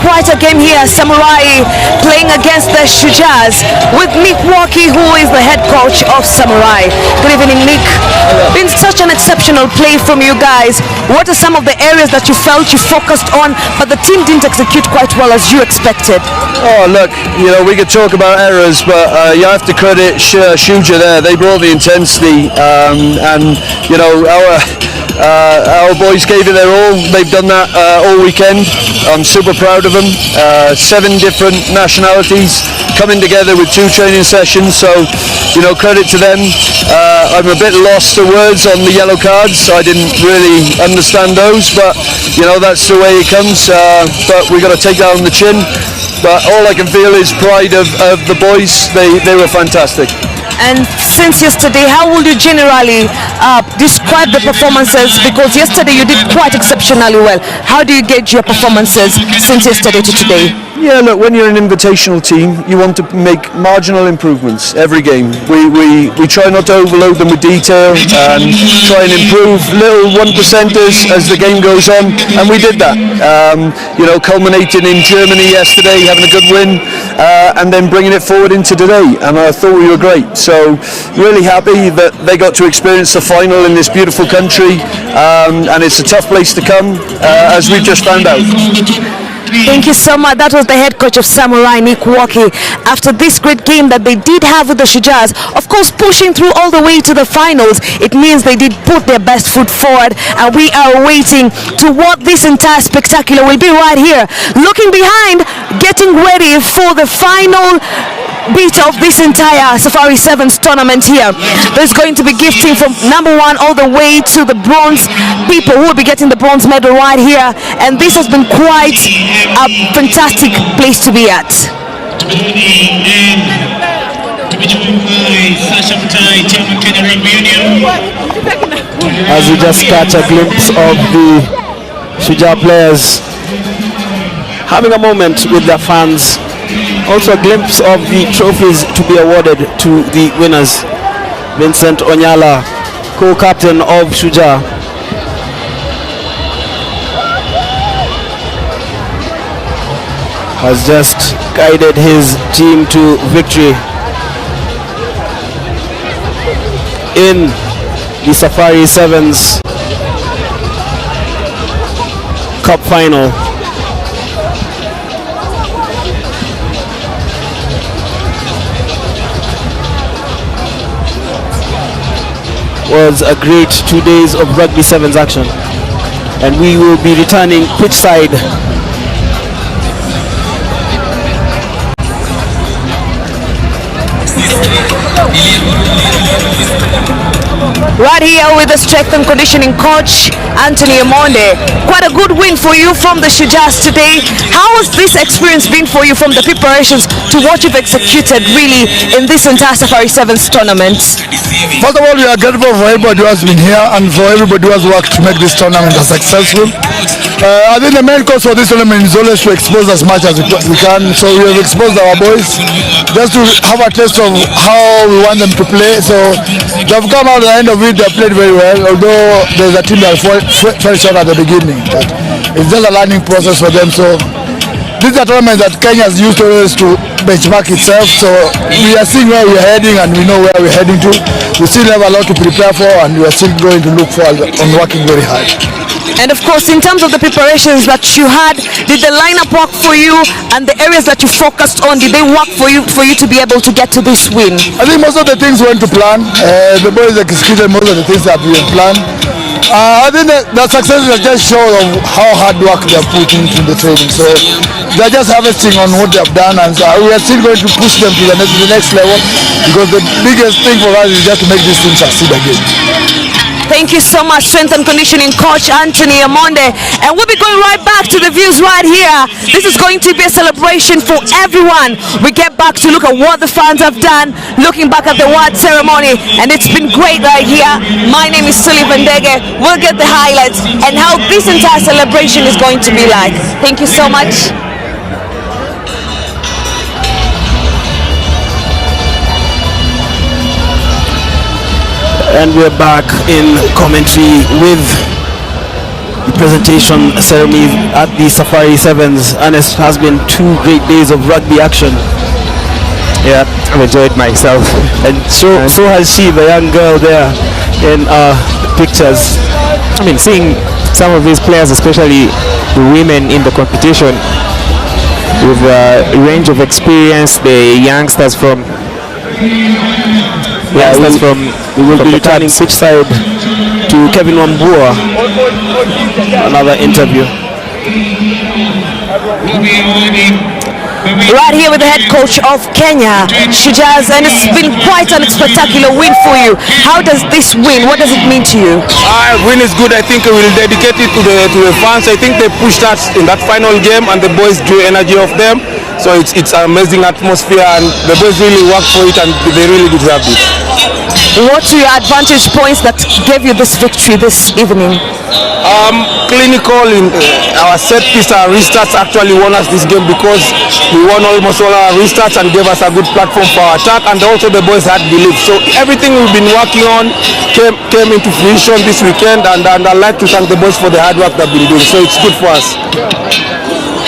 quite a game here. Samurai playing against the Shujas with Nick Walkie, who is the head coach of Samurai. Good evening, Nick. Been such an exceptional play from you guys. What are some of the areas that you felt you focused on, but the team didn't execute quite well as you expected? Oh, look, you know, we could talk about errors, but you have to credit Shuja there. They brought the intensity, and you know, our boys gave it their all. They've done that all weekend. I'm super proud of them. 7 different nationalities coming together with 2 training sessions, so you know, credit to them. I'm a bit lost for words on the yellow cards. I didn't really understand those, but you know, that's the way it comes. But we got to take that on the chin. But all I can feel is pride of the boys. They were fantastic. And since yesterday, how would you generally describe the performances? Because yesterday you did quite exceptionally well. How do you gauge your performances since yesterday to today? Yeah, look, when you're an invitational team, you want to make marginal improvements every game. We try not to overload them with detail and try and improve little 1%ers as the game goes on, and we did that. You know, culminating in Germany yesterday, having a good win, and then bringing it forward into today, and I thought we were great. So really happy that they got to experience the final in this beautiful country, and it's a tough place to come, as we've just found out. Thank you so much. That was the head coach of Samurai, Nick Walkie. After this great game that they did have with the Shujas, of course pushing through all the way to the finals, it means they did put their best foot forward, and we are waiting to what this entire spectacular will be right here. Looking behind, getting ready for the final bit of this entire Safari Sevens tournament here. There's going to be gifting from number 1 all the way to the bronze. People who will be getting the bronze medal right here, and this has been quite a fantastic place to be at. As we just catch a glimpse of the Shuja players having a moment with their fans. Also a glimpse of the trophies to be awarded to the winners. Vincent Onyala, co-captain of Shuja, has just guided his team to victory in the Safari Sevens Cup final. Was a great 2 days of Rugby Sevens action, and we will be returning pitch side right here with the strength and conditioning coach Anthony Amonde. Quite a good win for you from the Shujas today. How has this experience been for you from the preparations to what you've executed really in this entire Safari Sevens tournament? First of all, we are grateful for everybody who has been here and for everybody who has worked to make this tournament a successful. I think the main cause for this tournament is always to expose as much as we can. So we have exposed our boys just to have a taste of how we want them to play. So they've come out at the end of it, they have played very well, although there's a team that fell short at the beginning. But it's just a learning process for them. So this is a tournament that Kenya has used always to benchmark itself. So we are seeing where we're heading, and we know where we're heading to. We still have a lot to prepare for, and we are still going to look for on working very hard. And of course, in terms of the preparations that you had, did the lineup work for you, and the areas that you focused on, did they work for you to be able to get to this win? I think most of the things went to plan. The boys executed most of the things that we had planned. I think the success is just show of how hard work they have put into the training. So they're just harvesting on what they have done, and so we are still going to push them to the next level, because the biggest thing for us is just to make this team succeed again. Thank you so much, strength and conditioning coach Anthony Amonde. And we'll be going right back to the views right here. This is going to be a celebration for everyone. We get back to look at what the fans have done, looking back at the award ceremony, and it's been great right here. My name is Sullivan Dege. We'll get the highlights and how this entire celebration is going to be like. Thank you so much. And we're back in commentary with the presentation ceremony at the Safari Sevens, and it has been 2 great days of rugby action. Yeah, I've enjoyed myself, and so has she, the young girl there in pictures. I mean, seeing some of these players, especially the women in the competition, with a range of experience, the youngsters from we will be returning pitch side to Kevin Wambua, another interview. Right here with the head coach of Kenya, Shujas, and it's been quite a spectacular win for you. How does this win, what does it mean to you? Win is good. I think we will dedicate it to the fans. I think they pushed us in that final game and the boys drew energy off them. So it's an amazing atmosphere and the boys really worked for it and they really deserved it. What are your advantage points that gave you this victory this evening? Clinical in our set piece, our restarts actually won us this game because we won almost all our restarts and gave us a good platform for our attack, and also the boys had belief. So everything we've been working on came into fruition this weekend, and I'd like to thank the boys for the hard work they've been doing. So it's good for us.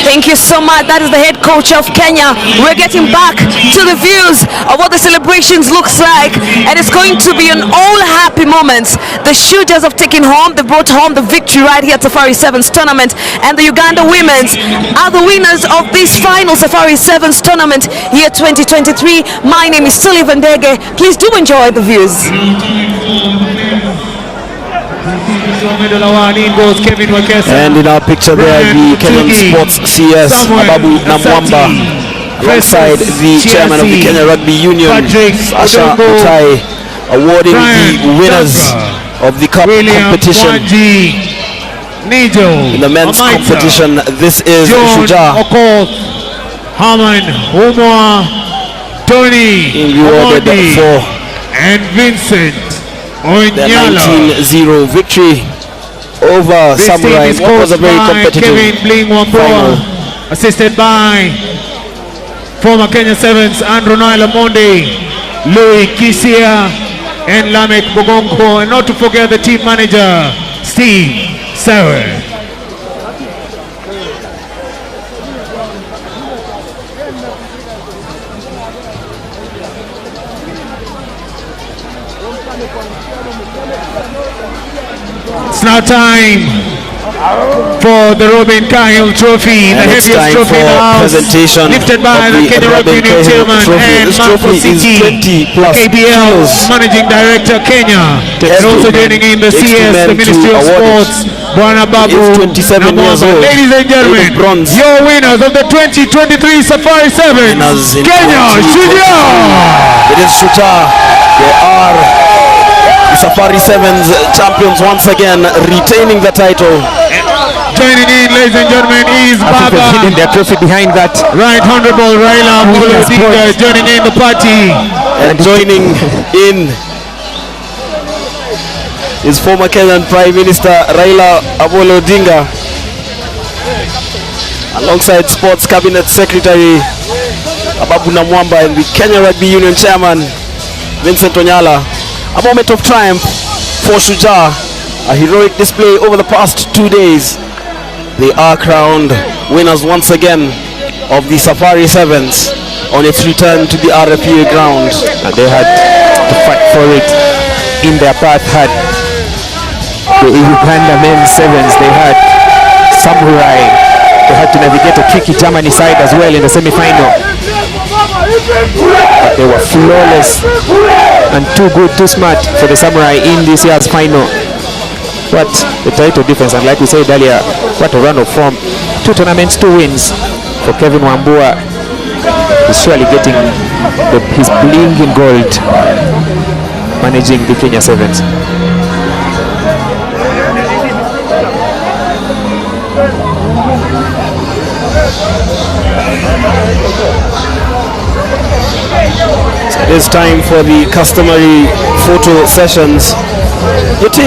Thank you so much. That is the head coach of Kenya. We're getting back to the views of what the celebrations looks like, and it's going to be an all happy moments. The Shooters have taken home, they brought home the victory right here at Safari Sevens tournament, and the Uganda Women's are the winners of this final Safari Sevens tournament year 2023. My name is Sullivan Dege. Please do enjoy the views. And in our picture there, the Kenyan Sports CS, Ababu Namwamba, alongside the chairman of the Kenya Rugby Union, Asha Mutahi, awarding the winners of the cup competition. In the men's competition, this is Shuja, Herman, Tony, being rewarded for and Vincent the 19-0 victory over Samurai. What was a very competitive final. Assisted by former Kenya Sevens Andrew Naila Monde, Louis Kisia and Lamek Bogonko, and not to forget the team manager Steve Sauer. It's now time for the Robin Cahill Trophy, the heaviest trophy in the house, lifted by the Kenya Rugby Union Chairman and Marco Siki, KBL's Managing Director Kenya, and also joining in the CS, the Ministry of Sports, Ababu, Namwamba. Ladies and gentlemen, your winners of the 2023 Safari Sevens, Kenya, Shuja! It is Shuja. They are the Safari Sevens champions once again, retaining the title. Joining in, ladies and gentlemen, is Baba. Hidden their trophy behind that. Right Honorable Raila Odinga joining in the party. And joining in is former Kenyan Prime Minister Raila Odinga, alongside Sports Cabinet Secretary Ababu Namwamba and the Kenya Rugby Union Chairman Vincent Onyala. A moment of triumph for Shuja, a heroic display over the past 2 days. They are crowned winners once again of the Safari Sevens on its return to the RFPA ground. And they had to fight for it. In their path had the Uganda men's sevens, they had Samurai, they had to navigate a tricky Germany side as well in the semi-final. But they were flawless and too good, too smart for the Samurai in this year's final. What the title difference, and like we said earlier, what a run of form. 2 tournaments, 2 wins for Kevin Wambua. He's surely getting his bling in gold, managing the Kenya Sevens. So it is time for the customary photo sessions. Your team